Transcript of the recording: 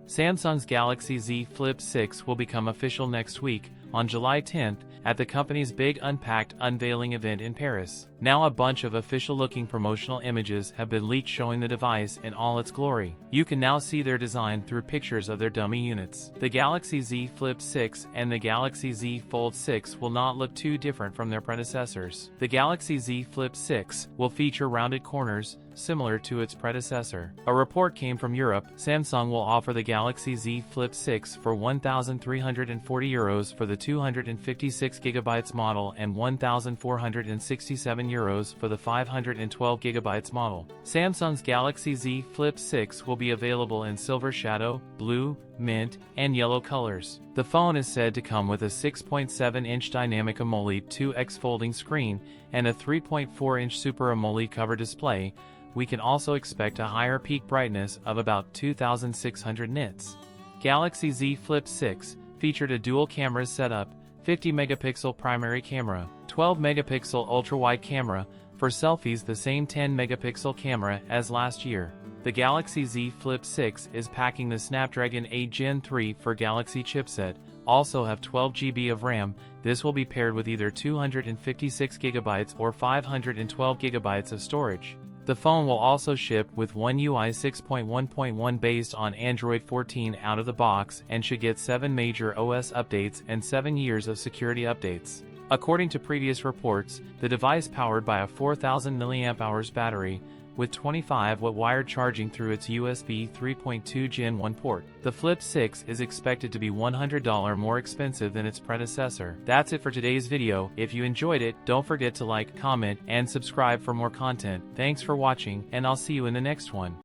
Samsung's Galaxy Z Flip 6 will become official next week, on July 10th, at the company's big Unpacked unveiling event in Paris. Now a bunch of official-looking promotional images have been leaked showing the device in all its glory. You can now see their design through pictures of their dummy units. The Galaxy Z Flip 6 and the Galaxy Z Fold 6 will not look too different from their predecessors. The Galaxy Z Flip 6 will feature rounded corners, similar to its predecessor. A report came from Europe. Samsung will offer the Galaxy Z Flip 6 for €1,340 for the 256GB model and €1,467 for the 512GB model. Samsung's Galaxy Z Flip 6 will be available in silver shadow, blue, mint, and yellow colors. The phone is said to come with a 6.7-inch dynamic AMOLED 2X folding screen and a 3.4-inch Super AMOLED cover display. We can also expect a higher peak brightness of about 2,600 nits. Galaxy Z Flip 6 featured a dual camera setup, 50-megapixel primary camera, 12-megapixel ultra-wide camera, for selfies the same 10-megapixel camera as last year. The Galaxy Z Flip 6 is packing the Snapdragon 8 Gen 3 for Galaxy chipset, also have 12GB of RAM. This will be paired with either 256GB or 512GB of storage. The phone will also ship with One UI 6.1.1 based on Android 14 out of the box and should get 7 major OS updates and 7 years of security updates. According to previous reports, the device powered by a 4,000 mAh battery, with 25W wired charging through its USB 3.2 Gen 1 port. The Flip 6 is expected to be $100 more expensive than its predecessor. That's it for today's video. If you enjoyed it, don't forget to like, comment, and subscribe for more content. Thanks for watching, and I'll see you in the next one.